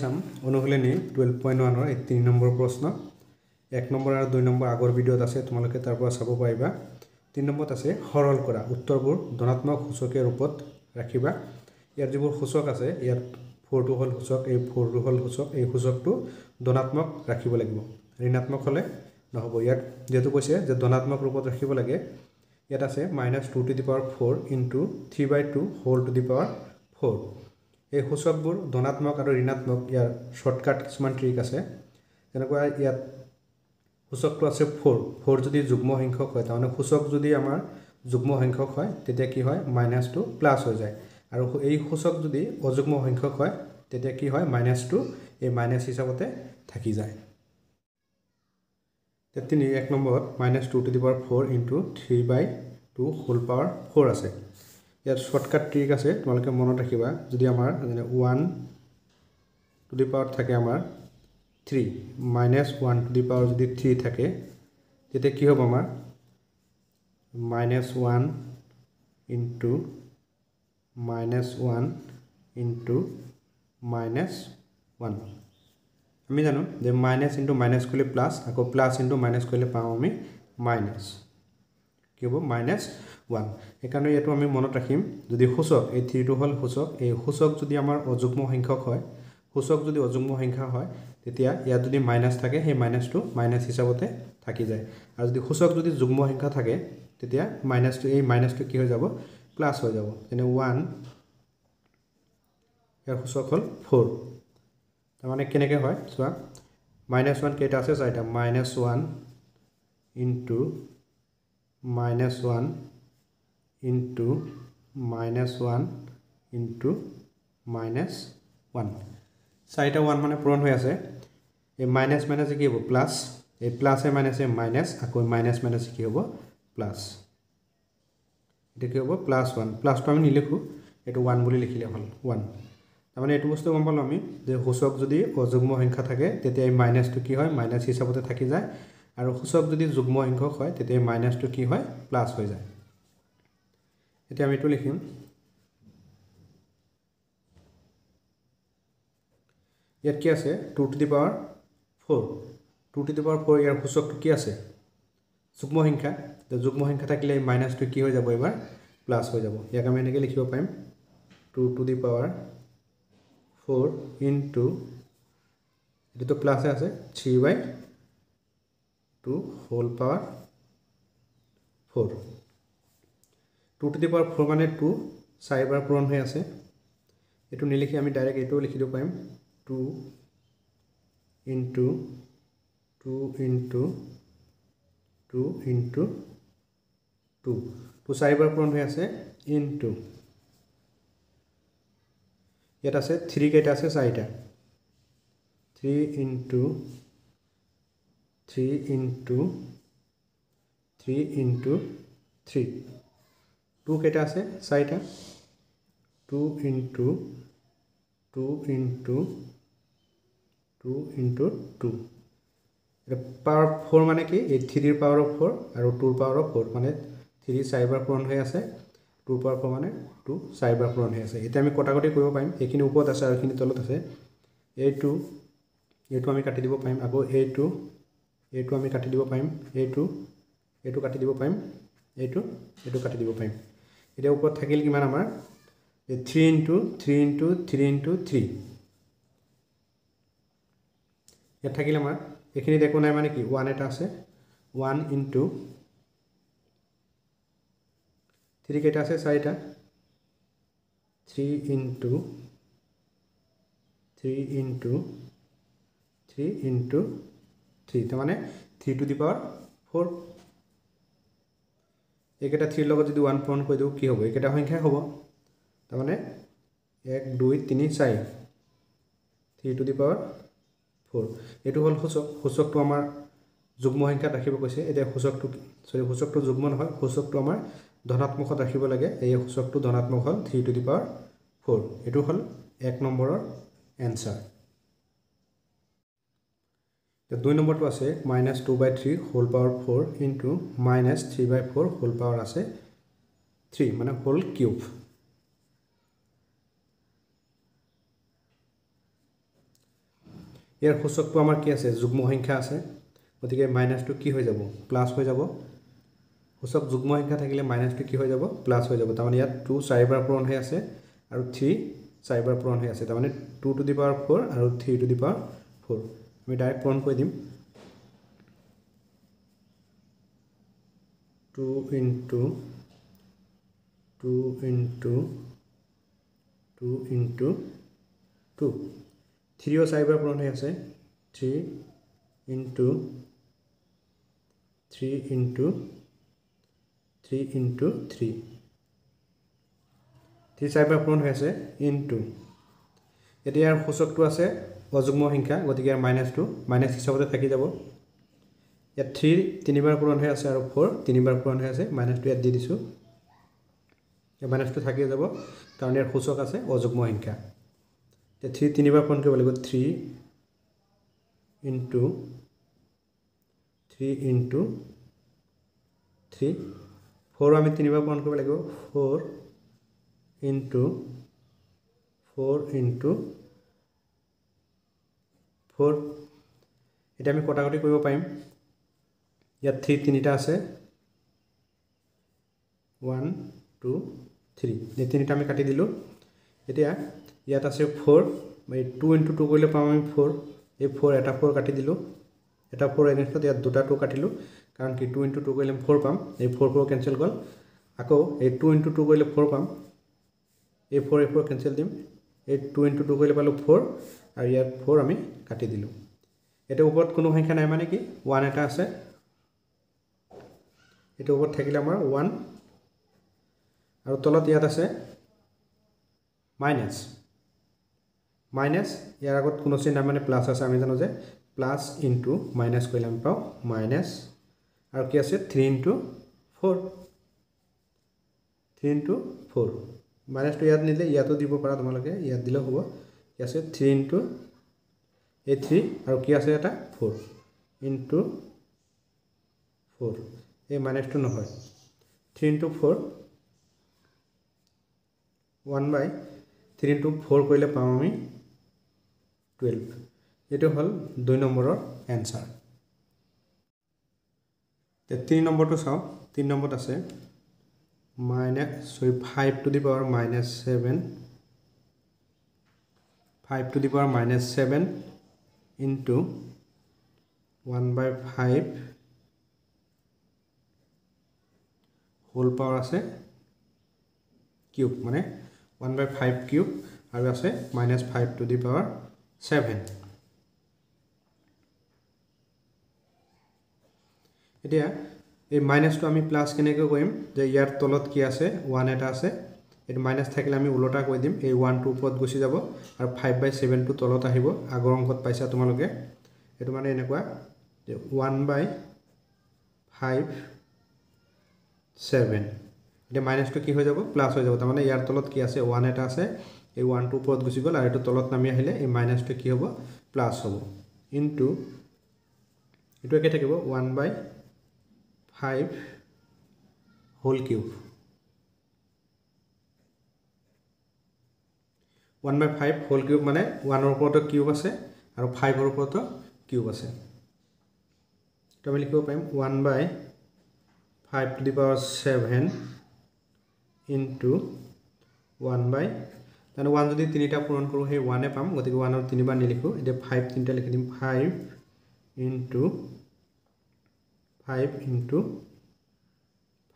চাম অনুশীলনী 12.1 ৰ 3 নম্বৰ প্ৰশ্ন 1 নম্বৰ আৰু 2 নম্বৰ আগৰ ভিডিঅ'ত আছে তোমালোকে তাৰ পৰা চাব পাৰিবা 3 নম্বৰত আছে সৰল কৰা উত্তৰবোৰ ধনাত্মক সূচকীয় ৰূপত ৰাখিবা ইয়াৰ যিবোৰ সূচক আছে ইয়াত 4 টো হল সূচক এই 4 টো হল সূচক এই সূচকটো ধনাত্মক ৰাখিব লাগিব ঋণাত্মক হলে নহব ইয়াত যেটো কৈছে যে ধনাত্মক ৰূপত ৰাখিব লাগে ইয়াত আছে -2 to the power 4 into 3/2 whole to the power 4 এই সূচকবোৰ ধনাত্মক আৰু ঋণাত্মক ইয়াৰ শৰ্টকাট কিছুমান ট্ৰিক আছে যেনেকৈ ইয়াত সূচকটো আছে 4 যদি যুগ্ম সংখ্যক হয় তাৰমানে সূচক যদি আমাৰ যুগ্ম সংখ্যক হয় তেতিয়া কি হয় -2 প্লাস হৈ যায় আৰু এই সূচক যদি অযুগ্ম সংখ্যক হয় তেতিয়া কি হয় -2 এই মাইনাস হিচাপতে থাকি যায় তেতিনি 1 নম্বৰত -2 to the power 4 into 3/2 whole power 4 আছে ইয়াৰ শৰ্টকাট ট্ৰিক আছে তোমালোকে মনত ৰাখিবা যদি আমাৰ 1 to the power থাকে আমাৰ 3 -1 to the power যদি 3 থাকে তেতিয়া কি হ'ব আমাৰ -1 into -1 into -1 আমি জানো যে মাইনাস ইনটু মাইনাস কৰিলে প্লাস আকৌ প্লাস ইনটু মাইনাস কৰিলে পাম আমি মাইনাস কি হ'ব -1 একাৰণে এটো আমি মনত ৰাখিম যদি সূচক এই 3 টো হল সূচক এই সূচক যদি আমাৰ অযুগ্ম সংখ্যক হয় সূচক যদি অযুগ্ম সংখ্যা হয় তেতিয়া ইয়াত যদি মাইনাস থাকে সেই মাইনাসটো মাইনাস হিচাপতে থাকি যায় আৰু যদি সূচক যদি যুগ্ম সংখ্যা থাকে তেতিয়া মাইনাসটো এই মাইনাসটো কি হৈ যাব প্লাস হৈ যাব যেনে 1 ইয়াৰ সূচক হল 4 তাৰমানে কেনেকৈ হয় চোৱা -1 কেইটা আছে চাইটা -1 into -1 into -1 into -1 চাইটা 1 মানে পূৰণ হৈ আছে এই মাইনাস মাইনাস কি হ'ব প্লাস এই প্লাসে মাইনাসে মাইনাস আকৌ মাইনাস মাইনাস কি হ'ব প্লাস এটা কি হ'ব +1 প্লাসটো আমি নিলিখো এটো 1 বুলি লিখিলে হল 1 তাৰমানে এটো বস্তু গম পালো আমি যে সূচক যদি অযুগ্ম সংখ্যা থাকে তেতিয়া এই মাইনাসটো কি হয় মাইনাস হিচাপতে থাকি যায় আৰু সূচক যদি যুগ্ম সংখ্যক হয় তেতিয়া এই মাইনাসটো কি হয় প্লাস হৈ যায় এতিয়া আমি এটো লিখিম ইয়াত কি আছে 2 to the power 4 2 to the power 4 ইয়াৰ সূচকটো কি আছে যুগ্ম সংখ্যা তো যুগ্ম সংখ্যা থাকিলে এই মাইনাসটো কি হৈ যাব এবাৰ প্লাস হৈ যাব ইয়াক আমি এনেকৈ লিখিব পাৰিম 2 to the power 4 into এটো প্লাসে আছে 3/2 whole power 4 2 to the power 4 মানে 2 4 পূৰণ হৈ আছে এটো নিলিখি আমি ডাইৰেক্ট এটো লিখি দিব পাৰিম 2 into 2 into 2 into 2 2 4 পূৰণ হৈ আছে into ইয়াত আছে 3 কেইটা আছে 4টা 3 into 3 into 3 into 3 2 কেইটা আছে 4টা 2 into 2 into 2 into 2 এটা পাওয়ার 4 মানে কি এই 3 এর পাওয়ার অফ 4 আর 2 এর পাওয়ার অফ 4 মানে 3 4 বার পূরণ হৈ আছে 2 পাওয়ার 4 মানে 2 4 বার পূরণ হৈ আছে এটা আমি কটাকটি কৰিব পাৰিম এইখিনি ওপৰত আছে আৰু এইখিনি তলত আছে এইটো আমি কাটি দিব পাৰিম আকৌ এইটো আমি কাটি দিব পাৰিম এইটো কাটি দিব পাৰিম এইটো কাটি দিব পাৰিম এটা ওপৰত থাকিল কিমান আমাৰ 3 into 3 into 3 into 3 ইয়াত থাকিল আমাৰ এখিনি দেখো নাই মানে কি 1 এটা আছে 1 into 3 কেটা আছে 4টা 3 into 3 into 3 into 3 তাৰ মানে 3 to the power 4 একেটা 3 লগত যদি 1 পূৰণ কৰি দিও কি হ'ব একেটা সংখ্যা হ'ব তাৰ মানে 1 2 3 4 3 to the power 4 এটো হল সূচকটো আমাৰ যুগ্ম সংখ্যাত ৰাখিব কৈছে এতিয়া সূচকটো যুগ্ম নহয় সূচকটো আমাৰ ধনাত্মকত ৰাখিব লাগে এই সূচকটো ধনাত্মক হল 3 to the power 4 এটো হল 1 নম্বৰৰ এনসাৰ 2 নম্বৰটো আছে -2/3 whole power 4 into -3/4 whole power আছে 3 মানে whole cube ইয়াৰ সূচকটো আমাৰ কি আছে যুগ্ম সংখ্যা আছে গতিকে মাইনাসটো কি হৈ যাব প্লাস হৈ যাব সূচক যুগ্ম সংখ্যা থাকিলে মাইনাসটো কি হৈ যাব প্লাস হৈ যাব তাৰমানে ইয়াত 2 চাৰিবাৰ পূৰণ হৈ আছে আৰু 3 চাৰিবাৰ পূৰণ হৈ আছে তাৰমানে 2 টু দি পাৱাৰ 4 আৰু 3 টু দি পাৱাৰ 4 আমি ডাইৰেক্ট পূৰণ কৰি দিম 2 into 2 into 2 into 2 3 চাৰিবাৰ পূৰণ হৈ আছে 3 into 3 into 3 into 3 3 চাৰিবাৰ পূৰণ হৈ আছে into এতিয়া ইয়াৰ সূচকটো আছে অযুগ্ম সংখ্যা গতিকে ইয়াৰ মাইনাসটো মাইনাস হিচাপতে থাকি যাব ইয়াত 3 তিনিবাৰ পূৰণ হৈ আছে আৰু 4 তিনিবাৰ পূৰণ হৈ আছে মাইনাসটো ইয়াত দি দিছো এই মাইনাসটো থাকি যাব কাৰণ ইয়াৰ সূচক আছে অযুগ্ম সংখ্যা তে 3 তিনিবাৰ পূৰণ কৰিব লাগিব 3 into 3 into 3 4 আমি তিনিবাৰ পূৰণ কৰিব লাগিব 4 into 4 into 4 এটা আমি কটাকটি কৰিব পাৰিম ইয়াত 3 তিনিটা আছে 1 2 3 এই তিনিটা আমি কাটি দিলো এতিয়া ইয়াত আছে 4 এই 2 into 2 কৰিলে পাম আমি 4 এই 4 এটা 4 কাটি দিলো এটা 4 এগেইনষ্টত ইয়াত দুটা 2 কাটিলো কাৰণ কি 2 into 2 কৰিলে 4 পাম এই 4 4 কেনসেল গল আকৌ এই 2 into 2 কৰিলে 4 পাম এই 4 কেনসেল দিম এই 2 into 2 কৰিলে পালো 4 আৰু ইয়াত 4 আমি কাটি দিলো এটা ওপৰত কোনো সংখ্যা নাই মানে কি 1 এটা আছে এটা ওপৰত থাকিলে আমাৰ 1 আৰু তলত ইয়াত আছে মাইনাস ইয়াৰ আগত কোনো চিহ্ন মানে প্লাস আছে আমি জানো যে প্লাস ইনটু মাইনাস কৰিলে আমি পাও মাইনাস আৰু কি আছে 3 into 4 3 into 4 মাইনাসটো ইয়াত নিলে ইয়াতো দিব পাৰা তোমালোকে ইয়াত দিলে হ'ব কি আছে 3 into এই 3 আৰু কি আছে এটা 4 into 4 এই মাইনাসটো নহয় 3 into 4 1 by 3 into 4 কৰিলে পাম আমি 12 এটো হল 2 নম্বৰৰ आंसर তে 3 নম্বৰটো চাও 3 নম্বৰত আছে -5 to the power -7 5 to the power -7 into 1 by 5 whole power আছে cube মানে 1 by 5 cube আৰু আছে -5 to the power 7 এতিয়া এই মাইনাসটো আমি প্লাস কেনেকৈ কৰিম যে ইয়াৰ তলত কি আছে 1 এটা আছে এটো মাইনাস থাকিলে আমি উল্টা কৰি দিম এই 1 টো ওপৰত গুছি যাব আৰু 5 by 7 টো তলত আহিব আগৰ অংকত পাইছা তোমালোকে এটো মানে এনেকুৱা যে 1 by 5 7 এটা মাইনাসটো কি হৈ যাব প্লাস হৈ যাব তাৰ মানে ইয়াৰ তলত কি আছে 1 এটা আছে এই 1 টো ওপৰত গুছি গল আৰু এটো তলত নামি আহিলে এই মাইনাসটো কি হ'ব প্লাস হ'ব ইনটু এটো একে থাকিব 1 by 5 whole cube 1 by 5 whole cube মানে 1 ৰ ওপৰত কিউব আছে আৰু 5 ৰ ওপৰত কিউব আছে তো আমি লিখিব পাৰিম 1 by 5 to the power 7 into 1 by তানে 1 যদি তিনিটা পূৰণ কৰো হে 1 এ পাম গতিকে 1 ৰ তিনিবাৰ নিলিখো এতিয়া 5 তিনিটা লিখি দিম 5 into 5 into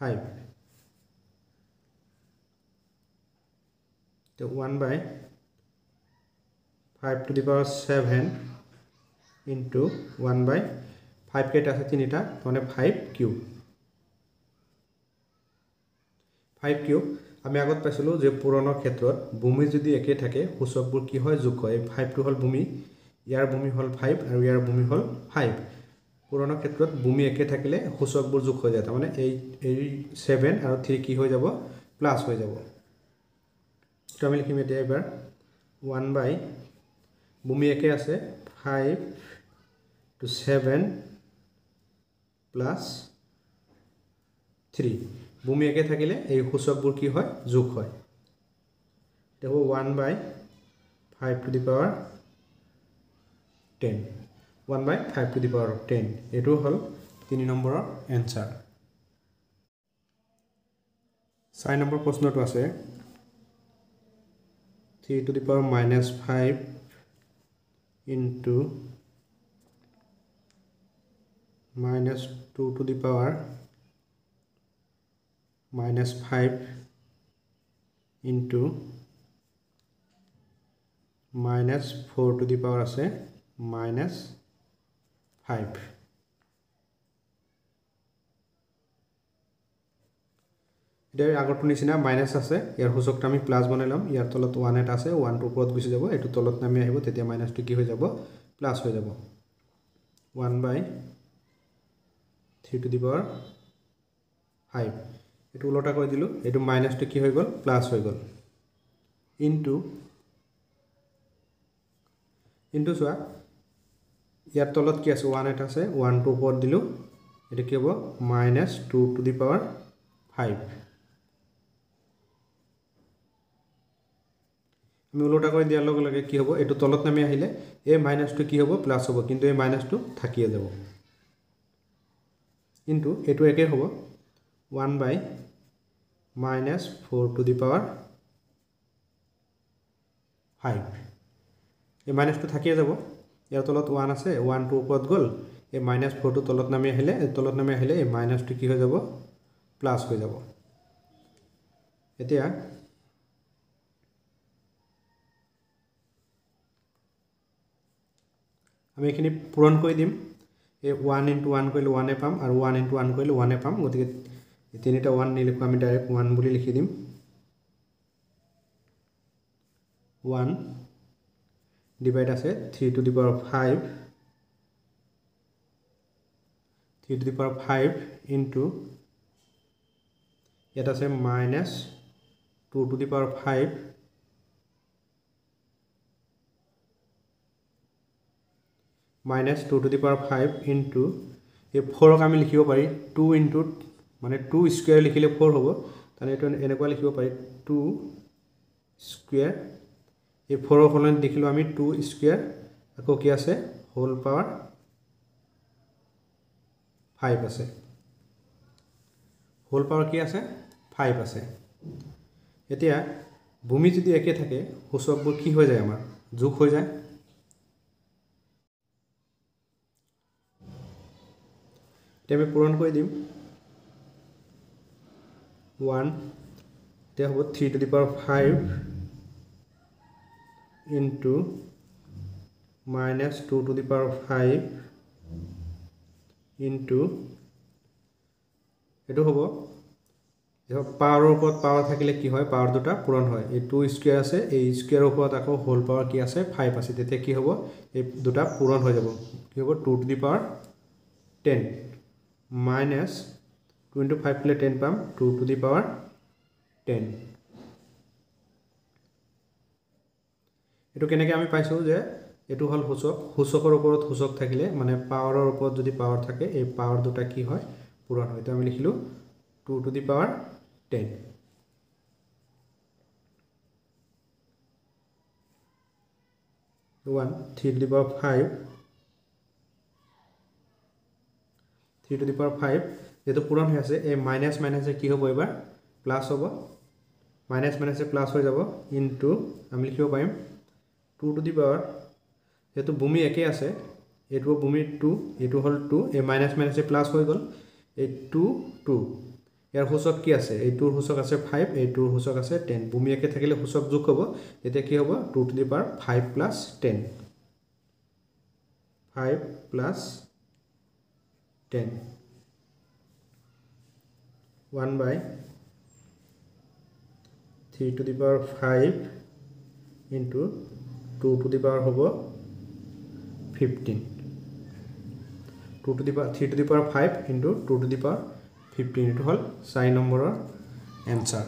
5 तो 1 by 5 to the power 7 into 1 by 5 কেটা আছে তিনিটা মানে 5 কিউব 5 কিউব আমি আগত পাইছিলো যে পুৰণৰ ক্ষেত্ৰত ভূমি যদি একে থাকে সূচকবোৰ কি হয় যোগ হয় 5 টো হল ভূমি ইয়াৰ ভূমি হল 5 আৰু ইয়াৰ ভূমি হল 5 পুৰণৰ ক্ষেত্ৰত ভূমি একে থাকিলে সূচকবোৰ যোগ হৈ যায় মানে এই 7 আৰু 3 কি হৈ যাব প্লাস হৈ যাব তো আমি লিখিম এতিয়া এবাৰ 1 by ভূমি একে আছে 5 to 7 plus 3 ভূমি একে থাকিলে এই সূচকবোৰ কি হয় যোগ হয় দেখো 1 by 5 to the power 10 1 by 5 to the power of 10 এটো হল 3 নম্বৰৰ এনসাৰ 4 নম্বৰ প্ৰশ্নটো আছে 3 to the power minus 5 into minus 2 to the power minus 5 into minus 4 to the power আছে minus 5 এটাৰ আগৰটো নিচিনা মাইনাস আছে ইয়াৰ সূচকটো আমি প্লাস বনাইলাম ইয়াৰ তলত 1 এটা আছে 1 টো ওপৰত গুছি যাব এটো তলত নামি আহিব তেতিয়া মাইনাসটো কি হৈ যাব প্লাস হৈ যাব 1 by 3 to the power 5 এটো উল্টা কৰি দিলো এটো মাইনাসটো কি হৈ গল প্লাস হৈ গল ইনটু সোৱা ইয়াৰ তলত কি আছে 1 এটা আছে 1 টো ওপৰত দিলো এটা কি হ'ব -2 to the power 5 আমি উল্টা কৰি দিয়াৰ লগে লগে কি হ'ব এটো তলত নামি আহিলে এই মাইনাসটো কি হ'ব প্লাস হ'ব কিন্তু এই মাইনাসটো থাকিয়ে যাব ইনটু এটো একে হ'ব 1 by -4 to the power 5 এই মাইনাসটো থাকিয়ে যাব ইয়াৰ তলত 1 আছে 1 টো ওপৰত গল এই -4 টো তলত নামি আহিলে এই মাইনাসটো কি হৈ যাব প্লাস হৈ যাব এতিয়া আমি এখিনি পূৰণ কৰি দিম এই 1 into 1 কৰিলে 1 এ পাম আৰু 1 into 1 কৰিলে 1 এ পাম গতিকে তিনিটা 1 নিলিখো আমি ডাইৰেক্ট 1 বুলি লিখি দিম 1 ডিভাইড আছে 3 to the power 5 3 to the power 5 into ইয়াত আছে -2 to the power 5 -2 to the power 5 into এই 4 ক আমি লিখিব পাৰি 2 into মানে 2 স্কয়াৰ লিখিলে 4 হ'ব তানে এটো এনেকুৱা লিখিব পাৰি 2 স্কয়াৰ এই 4 ৰ ফলত দেখিলো আমি 2 স্কয়াৰ আকৌ কি আছে হোল পাৱাৰ 5 আছে হোল পাৱাৰ কি আছে 5 আছে এতিয়া ভূমি যদি একে থাকে সূচকবোৰ কি হৈ যায় আমাৰ যোগ হৈ যায় আমি পূৰণ কৰি দিম 1 তে হ'ব 3 to the power 5 into -2 to the power 5 into এটো হ'ব দেখো পাৱাৰৰ ওপৰত পাৱাৰ থাকিলে কি হয় পাৱাৰ দুটা পূৰণ হয় এই 2 স্কয়াৰ আছে এই স্কয়াৰৰ ওপৰত আকৌ হোল পাৱাৰ কি আছে 5 আছে তেতিয়া কি হ'ব এই দুটা পূৰণ হৈ যাব কি হ'ব 2 to the power 10 minus 2 into 5 ले 10 पाम 2 to the power 10 এটো কেনেকৈ আমি পাইছো যে এটো হল সূচকৰ ওপৰত সূচক থাকিলে মানে পাৱাৰৰ ওপৰত যদি পাৱাৰ থাকে এই পাৱাৰ দুটা কি হয় পূৰণ হয় তো আমি লিখিলো 2 to the power 10 1 3 to the power 5 3 to the power 5 যেটো পূৰণ হৈ আছে এই মাইনাস মাইনাসে কি হ'ব এবাৰ প্লাস হ'ব মাইনাস মাইনাসে প্লাস হৈ যাব ইনটু আমি লিখিব পাৰিম 2 to the power যেটো ভূমি একে আছে এটো ভূমি 2 এটো হল 2 এই মাইনাস মাইনাসে প্লাস হৈ গল এই 2 2 ইয়াৰ সূচক কি আছে এই 2 ৰ সূচক আছে 5 এই 2 ৰ সূচক আছে 10 ভূমি একে থাকিলে সূচক যোগ হ'ব তেতিয়া কি হ'ব 2 to the power 5 plus 10 5 plus 10 1 by 3 to the power 5 into 2 to the power hobo 15 2 to the power 3 to the power 5 into 2 to the power 15 it hol 4 number answer